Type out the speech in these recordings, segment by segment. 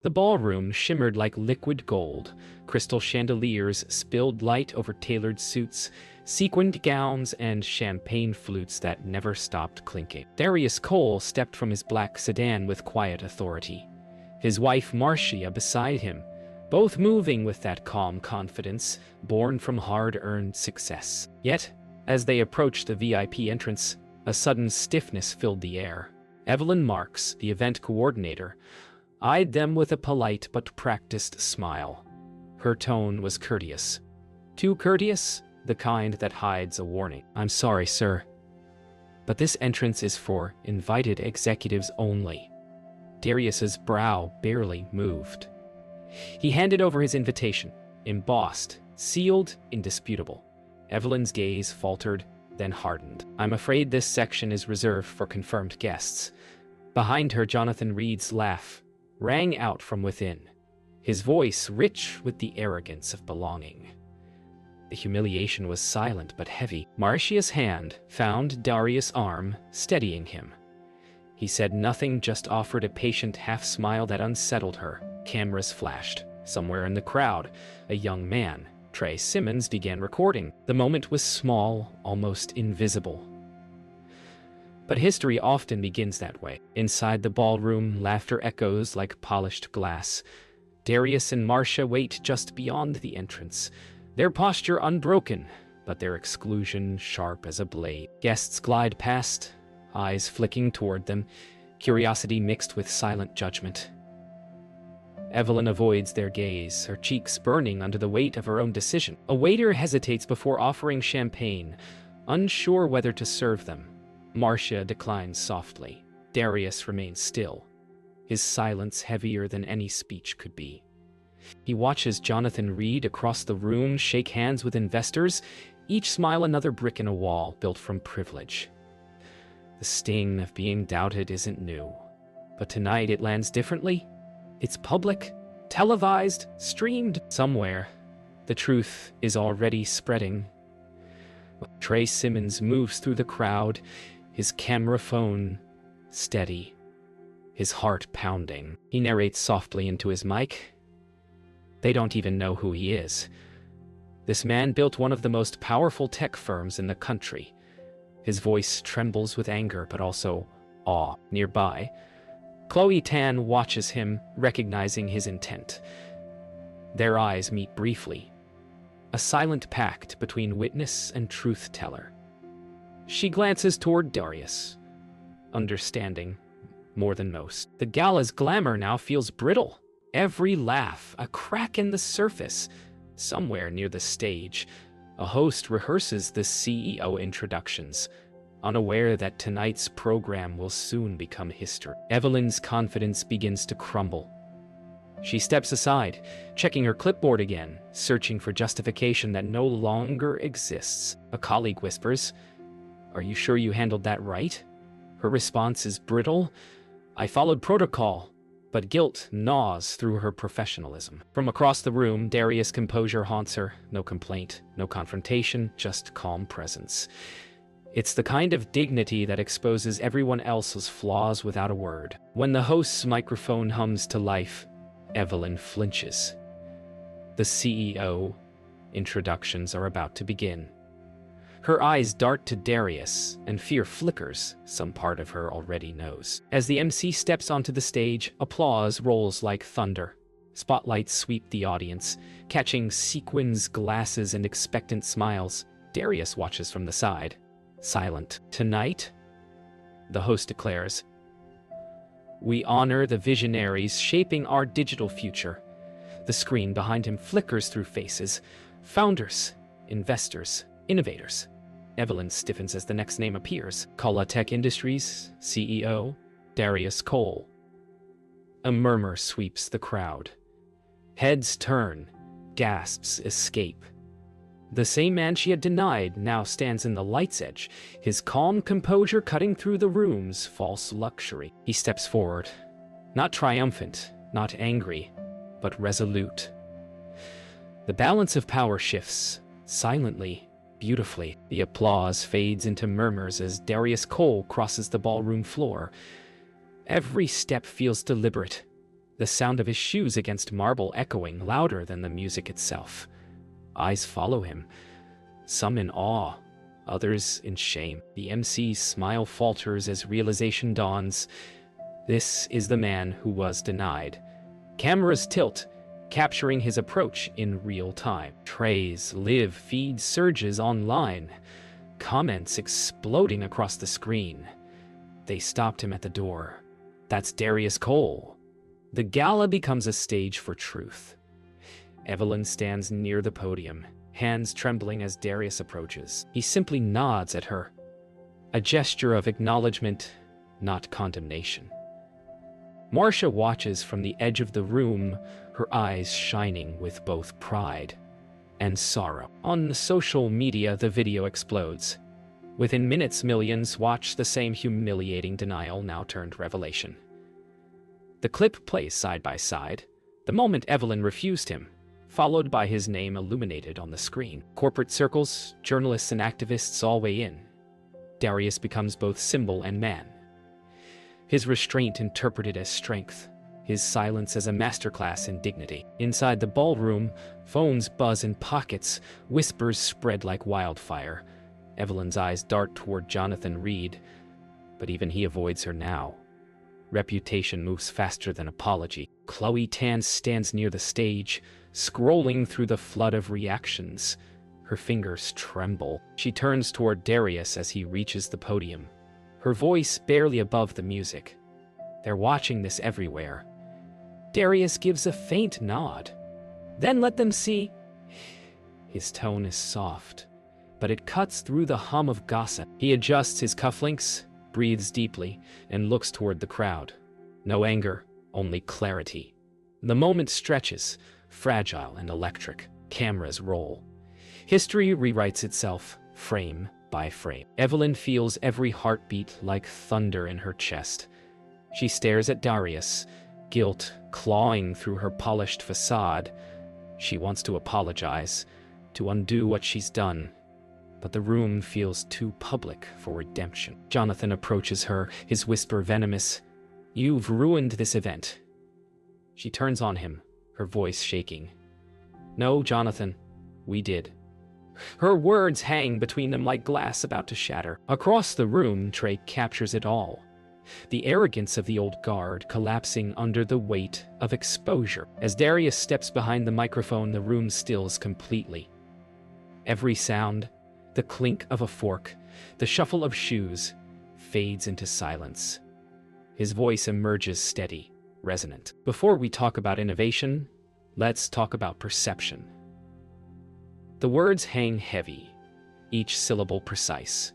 The ballroom shimmered like liquid gold. Crystal chandeliers spilled light over tailored suits, sequined gowns, and champagne flutes that never stopped clinking. Darius Cole stepped from his black sedan with quiet authority, his wife Marcia beside him, both moving with that calm confidence born from hard-earned success. Yet, as they approached the VIP entrance, a sudden stiffness filled the air. Evelyn Marks, the event coordinator, eyed them with a polite but practiced smile. Her tone was courteous. Too courteous, the kind that hides a warning. "I'm sorry, sir, but this entrance is for invited executives only." Darius's brow barely moved. He handed over his invitation, embossed, sealed, indisputable. Evelyn's gaze faltered, then hardened. "I'm afraid this section is reserved for confirmed guests." Behind her, Jonathan Reed's laugh rang out from within, his voice rich with the arrogance of belonging. The humiliation was silent but heavy. Marcia's hand found Darius' arm, steadying him. He said nothing, just offered a patient half-smile that unsettled her. Cameras flashed. Somewhere in the crowd, a young man, Trey Simmons, began recording. The moment was small, almost invisible. But history often begins that way. Inside the ballroom, laughter echoes like polished glass. Darius and Marcia wait just beyond the entrance, their posture unbroken, but their exclusion sharp as a blade. Guests glide past, eyes flicking toward them, curiosity mixed with silent judgment. Evelyn avoids their gaze, her cheeks burning under the weight of her own decision. A waiter hesitates before offering champagne, unsure whether to serve them. Marcia declines softly. Darius remains still, his silence heavier than any speech could be. He watches Jonathan Reed across the room shake hands with investors, each smile another brick in a wall built from privilege. The sting of being doubted isn't new, but tonight it lands differently. It's public, televised, streamed. Somewhere, the truth is already spreading. Trey Simmons moves through the crowd, his camera phone steady, his heart pounding. He narrates softly into his mic. They don't even know who he is. This man built one of the most powerful tech firms in the country. His voice trembles with anger, but also awe. Nearby, Chloe Tan watches him, recognizing his intent. Their eyes meet briefly, a silent pact between witness and truth-teller. She glances toward Darius, understanding more than most. The gala's glamour now feels brittle. Every laugh, a crack in the surface. Somewhere near the stage, a host rehearses the CEO introductions, unaware that tonight's program will soon become history. Evelyn's confidence begins to crumble. She steps aside, checking her clipboard again, searching for justification that no longer exists. A colleague whispers, "Are you sure you handled that right?" Her response is brittle. "I followed protocol," but guilt gnaws through her professionalism. From across the room, Darius' composure haunts her. No complaint, no confrontation, just calm presence. It's the kind of dignity that exposes everyone else's flaws without a word. When the host's microphone hums to life, Evelyn flinches. The CEO introductions are about to begin. Her eyes dart to Darius, and fear flickers. Some part of her already knows. As the MC steps onto the stage, applause rolls like thunder. Spotlights sweep the audience, catching sequins, glasses, and expectant smiles. Darius watches from the side, silent. "Tonight," the host declares, "we honor the visionaries shaping our digital future." The screen behind him flickers through faces. Founders, investors, innovators. Evelyn stiffens as the next name appears. Kala Tech Industries, CEO, Darius Cole. A murmur sweeps the crowd. Heads turn, gasps escape. The same man she had denied now stands in the light's edge, his calm composure cutting through the room's false luxury. He steps forward, not triumphant, not angry, but resolute. The balance of power shifts, silently, beautifully. The applause fades into murmurs as Darius Cole crosses the ballroom floor. Every step feels deliberate, the sound of his shoes against marble echoing louder than the music itself. Eyes follow him, some in awe, others in shame. The MC's smile falters as realization dawns. This is the man who was denied. Cameras tilt, capturing his approach in real time. Trey's live feed surges online, comments exploding across the screen. They stopped him at the door. That's Darius Cole. The gala becomes a stage for truth. Evelyn stands near the podium, hands trembling as Darius approaches. He simply nods at her, a gesture of acknowledgement, not condemnation. Marcia watches from the edge of the room, her eyes shining with both pride and sorrow. On social media, the video explodes. Within minutes, millions watch the same humiliating denial now turned revelation. The clip plays side by side, the moment Evelyn refused him, followed by his name illuminated on the screen. Corporate circles, journalists and activists all weigh in. Darius becomes both symbol and man. His restraint interpreted as strength, his silence as a masterclass in dignity. Inside the ballroom, phones buzz in pockets, whispers spread like wildfire. Evelyn's eyes dart toward Jonathan Reed, but even he avoids her now. Reputation moves faster than apology. Chloe Tan stands near the stage, scrolling through the flood of reactions. Her fingers tremble. She turns toward Darius as he reaches the podium, her voice barely above the music. They're watching this everywhere. Darius gives a faint nod. Then let them see. His tone is soft, but it cuts through the hum of gossip. He adjusts his cufflinks, breathes deeply, and looks toward the crowd. No anger, only clarity. The moment stretches, fragile and electric. Cameras roll. History rewrites itself, frame by frame. Evelyn feels every heartbeat like thunder in her chest. She stares at Darius, guilt clawing through her polished facade. She wants to apologize, to undo what she's done, but the room feels too public for redemption. Jonathan approaches her, his whisper venomous. "You've ruined this event." She turns on him, her voice shaking. "No, Jonathan, we did." Her words hang between them like glass about to shatter. Across the room, Trey captures it all. The arrogance of the old guard collapsing under the weight of exposure. As Darius steps behind the microphone, the room stills completely. Every sound, the clink of a fork, the shuffle of shoes, fades into silence. His voice emerges steady, resonant. Before we talk about innovation, let's talk about perception. The words hang heavy, each syllable precise.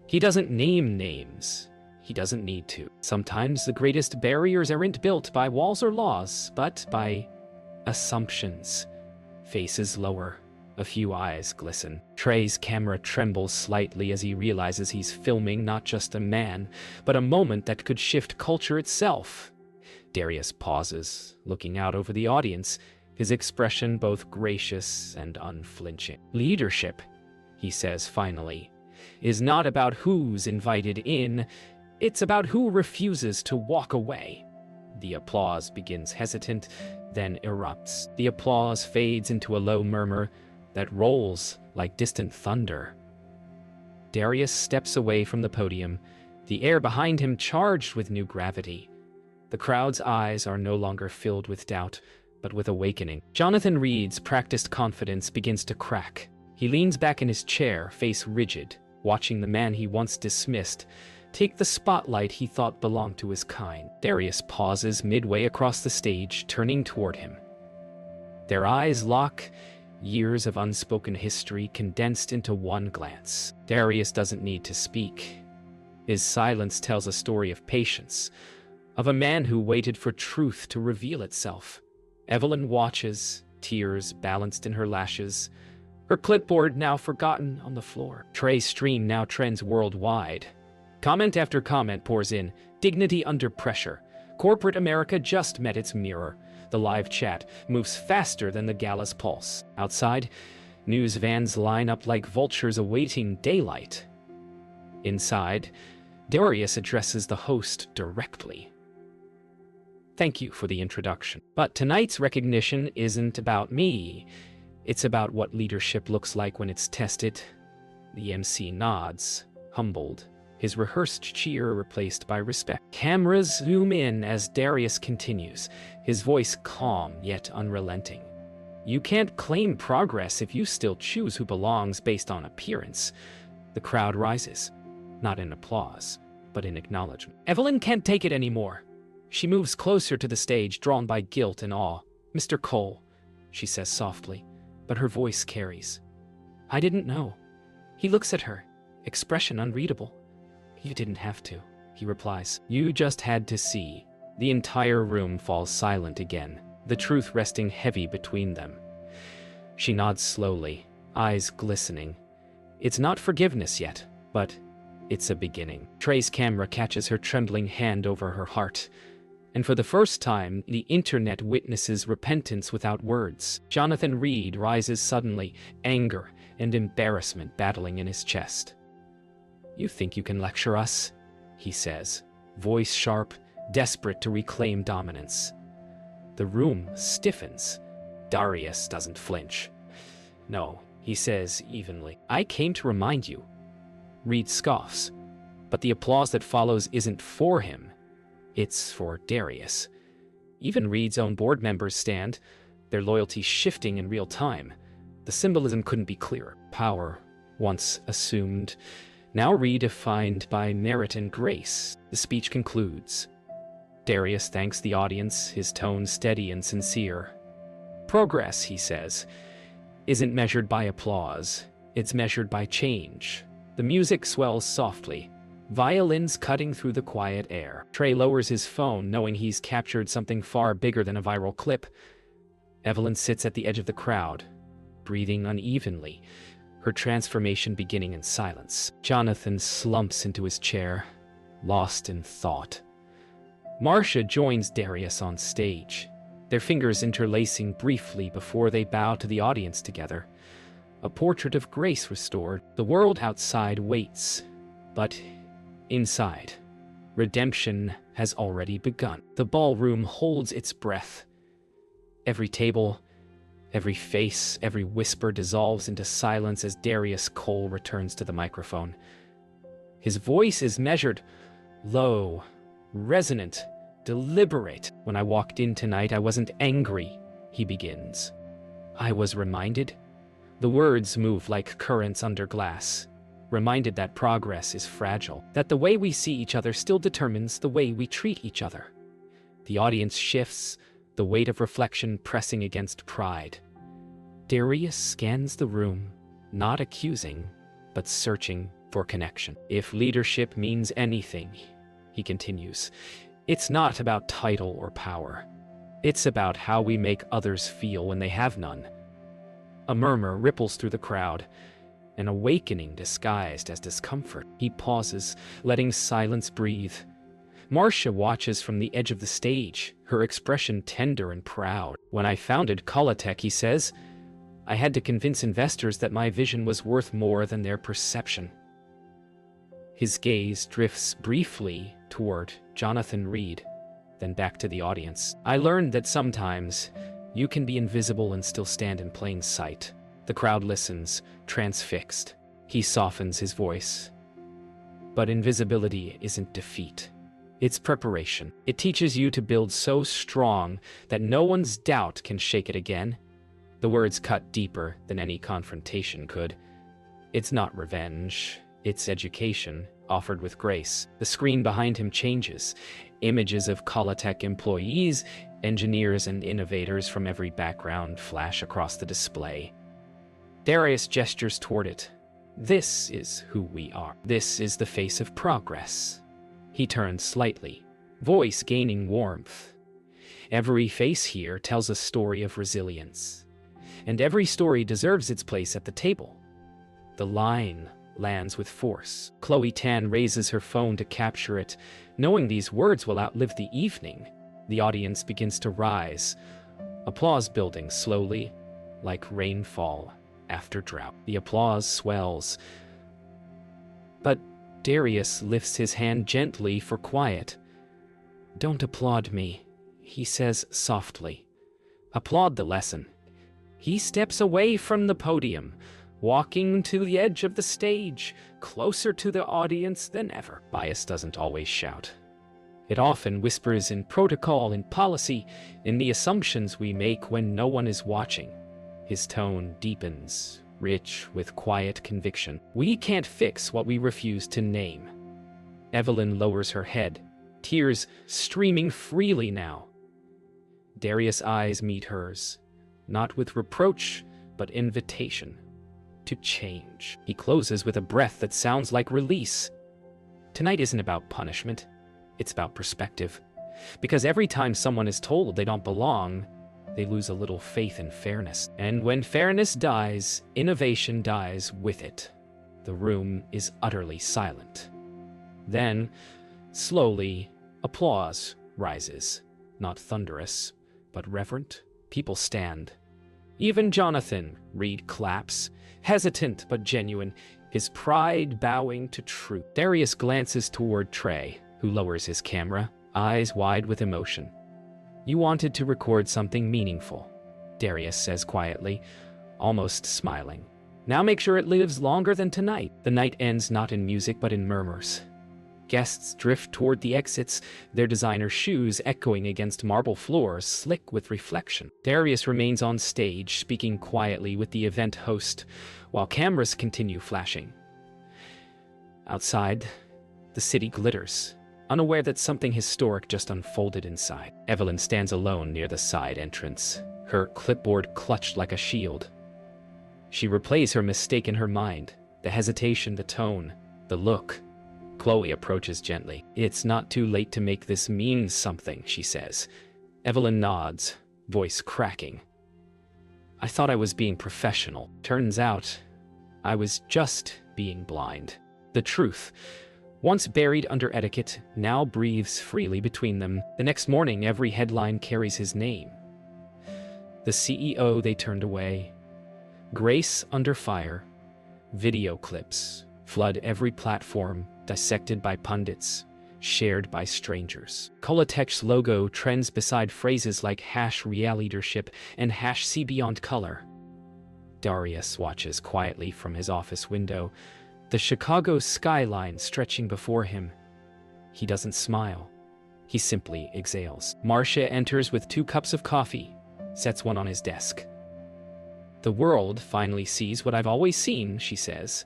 He doesn't name names. He doesn't need to. Sometimes the greatest barriers aren't built by walls or laws, but by assumptions. Faces lower, a few eyes glisten. Trey's camera trembles slightly as he realizes he's filming not just a man, but a moment that could shift culture itself. Darius pauses, looking out over the audience, his expression both gracious and unflinching. "Leadership," he says finally, "is not about who's invited in, it's about who refuses to walk away." The applause begins hesitant, then erupts. The applause fades into a low murmur that rolls like distant thunder. Darius steps away from the podium, the air behind him charged with new gravity. The crowd's eyes are no longer filled with doubt, but with awakening. Jonathan Reed's practiced confidence begins to crack. He leans back in his chair, face rigid, watching the man he once dismissed take the spotlight he thought belonged to his kind. Darius pauses midway across the stage, turning toward him. Their eyes lock, years of unspoken history condensed into one glance. Darius doesn't need to speak. His silence tells a story of patience, of a man who waited for truth to reveal itself. Evelyn watches, tears balanced in her lashes, her clipboard now forgotten on the floor. Trey's stream now trends worldwide. Comment after comment pours in, dignity under pressure. Corporate America just met its mirror. The live chat moves faster than the gala's pulse. Outside, news vans line up like vultures awaiting daylight. Inside, Darius addresses the host directly. Thank you for the introduction. But tonight's recognition isn't about me. It's about what leadership looks like when it's tested. The MC nods, humbled, his rehearsed cheer replaced by respect. Cameras zoom in as Darius continues, his voice calm yet unrelenting. You can't claim progress if you still choose who belongs based on appearance. The crowd rises, not in applause, but in acknowledgement. Evelyn can't take it anymore. She moves closer to the stage, drawn by guilt and awe. Mr. Cole, she says softly, but her voice carries. I didn't know. He looks at her, expression unreadable. You didn't have to, he replies. You just had to see. The entire room falls silent again, the truth resting heavy between them. She nods slowly, eyes glistening. It's not forgiveness yet, but it's a beginning. Trey's camera catches her trembling hand over her heart. And for the first time, the internet witnesses repentance without words. Jonathan Reed rises suddenly, anger and embarrassment battling in his chest. You think you can lecture us? He says, voice sharp, desperate to reclaim dominance. The room stiffens. Darius doesn't flinch. No, he says evenly. I came to remind you. Reed scoffs, but the applause that follows isn't for him. It's for Darius. Even Reed's own board members stand, their loyalty shifting in real time. The symbolism couldn't be clearer. Power, once assumed, now redefined by merit and grace. The speech concludes. Darius thanks the audience, his tone steady and sincere. Progress, he says, isn't measured by applause. It's measured by change. The music swells softly, violins cutting through the quiet air. Trey lowers his phone, knowing he's captured something far bigger than a viral clip. Evelyn sits at the edge of the crowd, breathing unevenly, her transformation beginning in silence. Jonathan slumps into his chair, lost in thought. Marcia joins Darius on stage, their fingers interlacing briefly before they bow to the audience together. A portrait of grace restored. The world outside waits, but inside, redemption has already begun. The ballroom holds its breath. Every table, every face, every whisper dissolves into silence as Darius Cole returns to the microphone. His voice is measured, low, resonant, deliberate. When I walked in tonight, I wasn't angry, he begins. I was reminded. The words move like currents under glass, reminded that progress is fragile, that the way we see each other still determines the way we treat each other. The audience shifts, the weight of reflection pressing against pride. Darius scans the room, not accusing, but searching for connection. If leadership means anything, he continues, it's not about title or power. It's about how we make others feel when they have none. A murmur ripples through the crowd, an awakening disguised as discomfort. He pauses, letting silence breathe. Marcia watches from the edge of the stage, her expression tender and proud. When I founded Colitech, he says, I had to convince investors that my vision was worth more than their perception. His gaze drifts briefly toward Jonathan Reed, then back to the audience. I learned that sometimes you can be invisible and still stand in plain sight. The crowd listens, transfixed. He softens his voice. But invisibility isn't defeat. It's preparation. It teaches you to build so strong that no one's doubt can shake it again. The words cut deeper than any confrontation could. It's not revenge. It's education, offered with grace. The screen behind him changes. Images of Colitech employees, engineers, and innovators from every background flash across the display. Darius gestures toward it. This is who we are. This is the face of progress. He turns slightly, voice gaining warmth. Every face here tells a story of resilience, and every story deserves its place at the table. The line lands with force. Chloe Tan raises her phone to capture it, knowing these words will outlive the evening. The audience begins to rise, applause building slowly, like rainfall after drought. The applause swells, but Darius lifts his hand gently for quiet. Don't applaud me, he says softly. Applaud the lesson. He steps away from the podium, walking to the edge of the stage, closer to the audience than ever. Bias doesn't always shout. It often whispers in protocol and policy, in the assumptions we make when no one is watching. His tone deepens, rich with quiet conviction. We can't fix what we refuse to name. Evelyn lowers her head, tears streaming freely now. Darius' eyes meet hers, not with reproach, but invitation to change. He closes with a breath that sounds like release. Tonight isn't about punishment, it's about perspective. Because every time someone is told they don't belong, they lose a little faith in fairness. And when fairness dies, innovation dies with it. The room is utterly silent. Then, slowly, applause rises. Not thunderous, but reverent. People stand. Even Jonathan Reed claps, hesitant but genuine, his pride bowing to truth. Darius glances toward Trey, who lowers his camera, eyes wide with emotion. You wanted to record something meaningful, Darius says quietly, almost smiling. Now make sure it lives longer than tonight. The night ends not in music but in murmurs. Guests drift toward the exits, their designer shoes echoing against marble floors slick with reflection. Darius remains on stage, speaking quietly with the event host, while cameras continue flashing. Outside, the city glitters, unaware that something historic just unfolded inside. Evelyn stands alone near the side entrance, her clipboard clutched like a shield. She replays her mistake in her mind, the hesitation, the tone, the look. Chloe approaches gently. It's not too late to make this mean something, she says. Evelyn nods, voice cracking. I thought I was being professional. Turns out, I was just being blind. The truth, once buried under etiquette, now breathes freely between them. The next morning, every headline carries his name. The CEO they turned away. Grace under fire. Video clips flood every platform, dissected by pundits, shared by strangers. Kolotech's logo trends beside phrases like #realleadership and #see beyond color. Darius watches quietly from his office window, the Chicago skyline stretching before him. He doesn't smile. He simply exhales. Marcia enters with 2 cups of coffee, sets one on his desk. The world finally sees what I've always seen, she says.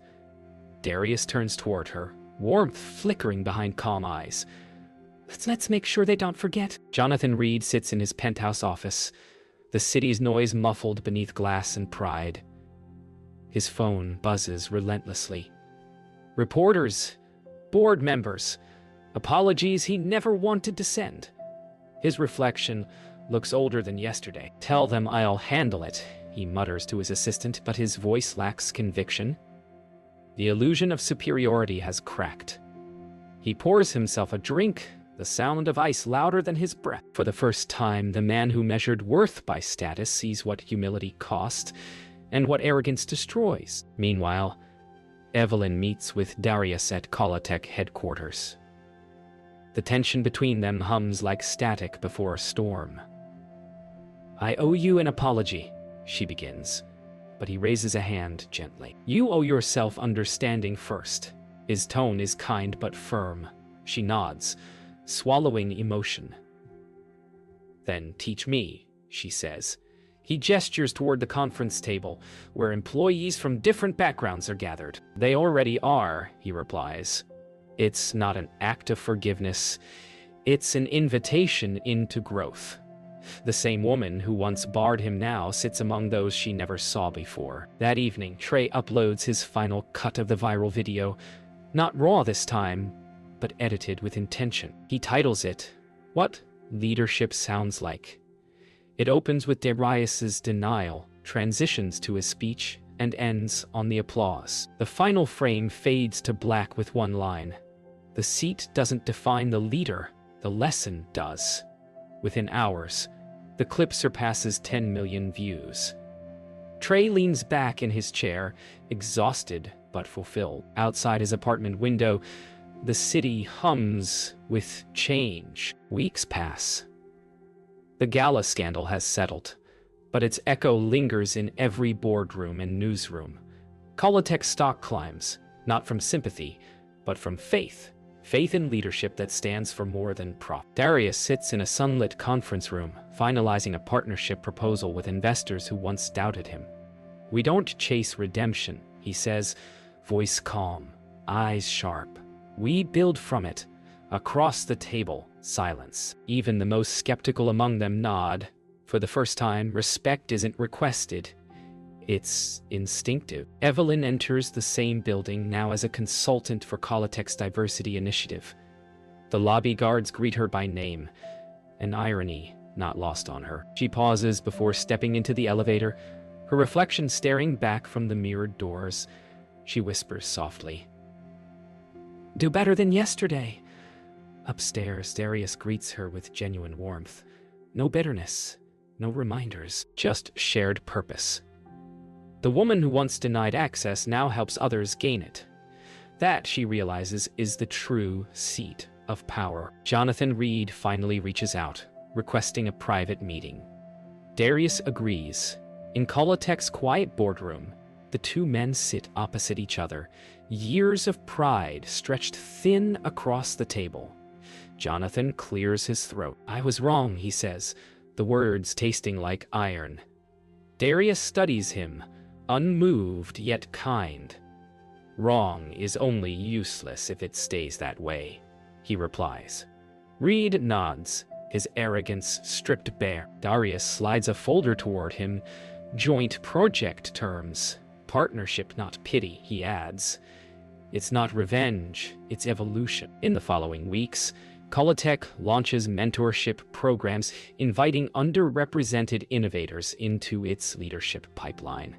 Darius turns toward her, warmth flickering behind calm eyes. Let's make sure they don't forget. Jonathan Reed sits in his penthouse office, the city's noise muffled beneath glass and pride. His phone buzzes relentlessly. Reporters, board members, apologies he never wanted to send. His reflection looks older than yesterday. Tell them I'll handle it, he mutters to his assistant, but his voice lacks conviction. The illusion of superiority has cracked. He pours himself a drink, the sound of ice louder than his breath. For the first time, the man who measured worth by status sees what humility costs and what arrogance destroys. Meanwhile, Evelyn meets with Darius at Kolotech headquarters. The tension between them hums like static before a storm. I owe you an apology, she begins. But he raises a hand gently. You owe yourself understanding first. His tone is kind but firm. She nods, swallowing emotion. Then teach me, she says. He gestures toward the conference table, where employees from different backgrounds are gathered. They already are, he replies. It's not an act of forgiveness. It's an invitation into growth. The same woman who once barred him now sits among those she never saw before. That evening, Trey uploads his final cut of the viral video, not raw this time, but edited with intention. He titles it, What Leadership Sounds Like. It opens with Darius's denial, transitions to his speech, and ends on the applause. The final frame fades to black with one line. The seat doesn't define the leader, the lesson does. Within hours, the clip surpasses 10 million views. Trey leans back in his chair, exhausted but fulfilled. Outside his apartment window, the city hums with change. Weeks pass. The gala scandal has settled, but its echo lingers in every boardroom and newsroom. Kolotek's stock climbs, not from sympathy, but from faith. Faith in leadership that stands for more than profit. Darius sits in a sunlit conference room, finalizing a partnership proposal with investors who once doubted him. "We don't chase redemption," he says, voice calm, eyes sharp. "We build from it." Across the table, silence. Even the most skeptical among them nod. For the first time, respect isn't requested. It's instinctive. Evelyn enters the same building, now as a consultant for Kolotek's diversity initiative. The lobby guards greet her by name, an irony not lost on her. She pauses before stepping into the elevator, her reflection staring back from the mirrored doors. She whispers softly, "Do better than yesterday." Upstairs, Darius greets her with genuine warmth. No bitterness, no reminders, just shared purpose. The woman who once denied access now helps others gain it. That, she realizes, is the true seat of power. Jonathan Reed finally reaches out, requesting a private meeting. Darius agrees. In Kolotek's quiet boardroom, the two men sit opposite each other, years of pride stretched thin across the table. Jonathan clears his throat. "I was wrong," he says, the words tasting like iron. Darius studies him, unmoved yet kind. "Wrong is only useless if it stays that way," he replies. Reed nods, his arrogance stripped bare. Darius slides a folder toward him. "Joint project terms. Partnership, not pity," he adds. "It's not revenge, it's evolution." In the following weeks, Kolotek launches mentorship programs, inviting underrepresented innovators into its leadership pipeline.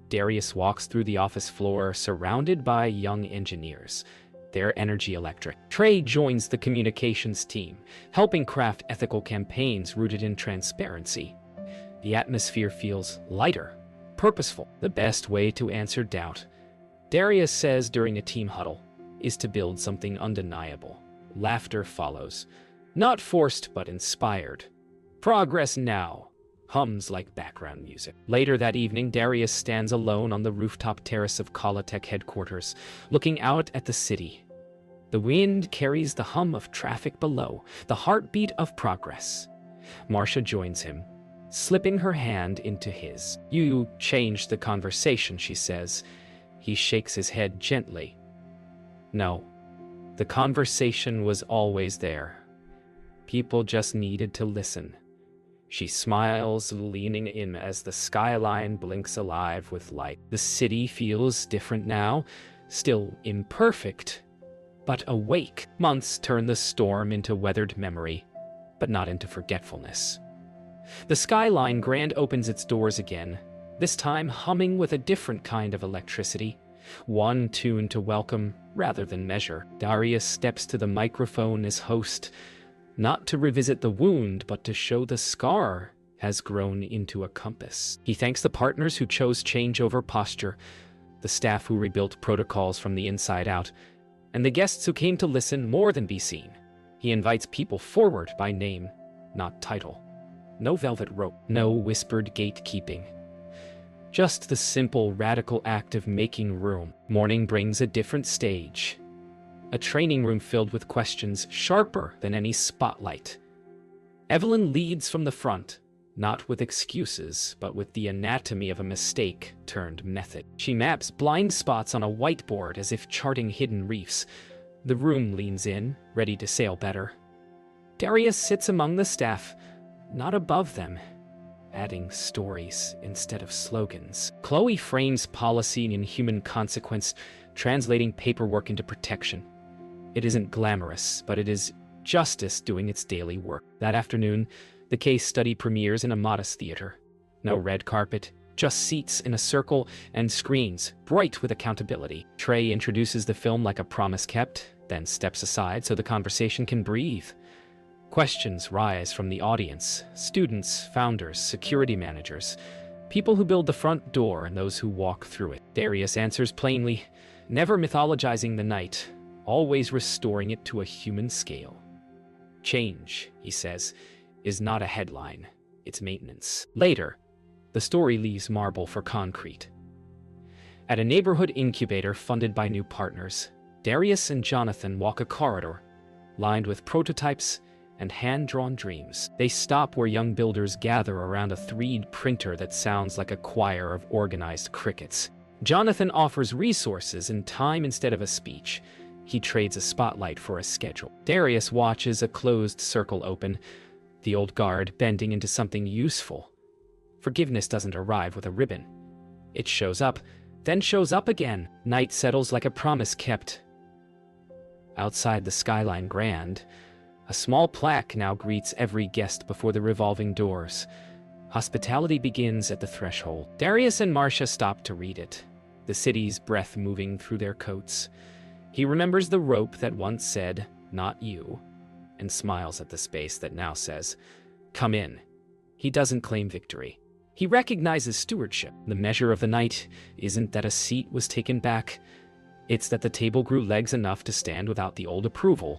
Darius walks through the office floor, surrounded by young engineers, their energy electric. Trey joins the communications team, helping craft ethical campaigns rooted in transparency. The atmosphere feels lighter, purposeful. The best way to answer doubt, Darius says during a team huddle, is to build something undeniable. Laughter follows, not forced but inspired. "Progress now," hums like background music. Later that evening, Darius stands alone on the rooftop terrace of Kolotek headquarters, looking out at the city. The wind carries the hum of traffic below, the heartbeat of progress. Marcia joins him, slipping her hand into his. "You changed the conversation," she says. He shakes his head gently. "No, the conversation was always there. People just needed to listen." She smiles, leaning in as the skyline blinks alive with light. The city feels different now, still imperfect, but awake. Months turn the storm into weathered memory, but not into forgetfulness. The skyline grand opens its doors again, this time humming with a different kind of electricity, one tuned to welcome rather than measure. Darius steps to the microphone as host, not to revisit the wound, but to show the scar has grown into a compass. He thanks the partners who chose change over posture, the staff who rebuilt protocols from the inside out, and the guests who came to listen more than be seen. He invites people forward by name, not title. No velvet rope, no whispered gatekeeping. Just the simple, radical act of making room. Morning brings a different stage. A training room filled with questions sharper than any spotlight. Evelyn leads from the front, not with excuses, but with the anatomy of a mistake turned method. She maps blind spots on a whiteboard as if charting hidden reefs. The room leans in, ready to sail better. Darius sits among the staff, not above them, adding stories instead of slogans. Chloe frames policy in human consequence, translating paperwork into protection. It isn't glamorous, but it is justice doing its daily work. That afternoon, the case study premieres in a modest theater. No red carpet, just seats in a circle and screens, bright with accountability. Trey introduces the film like a promise kept, then steps aside so the conversation can breathe. Questions rise from the audience, students, founders, security managers, people who build the front door and those who walk through it. Darius answers plainly, never mythologizing the night, always restoring it to a human scale. Change, he says, is not a headline, it's maintenance. Later, the story leaves marble for concrete. At a neighborhood incubator funded by new partners, Darius and Jonathan walk a corridor lined with prototypes and hand-drawn dreams. They stop where young builders gather around a 3D printer that sounds like a choir of organized crickets. Jonathan offers resources and time instead of a speech. He trades a spotlight for a schedule. Darius watches a closed circle open, the old guard bending into something useful. Forgiveness doesn't arrive with a ribbon. It shows up, then shows up again. Night settles like a promise kept. Outside the Skyline Grand, a small plaque now greets every guest before the revolving doors. Hospitality begins at the threshold. Darius and Marcia stop to read it, the city's breath moving through their coats. He remembers the rope that once said, "Not you," and smiles at the space that now says, "Come in." He doesn't claim victory. He recognizes stewardship. The measure of the night isn't that a seat was taken back. It's that the table grew legs enough to stand without the old approval.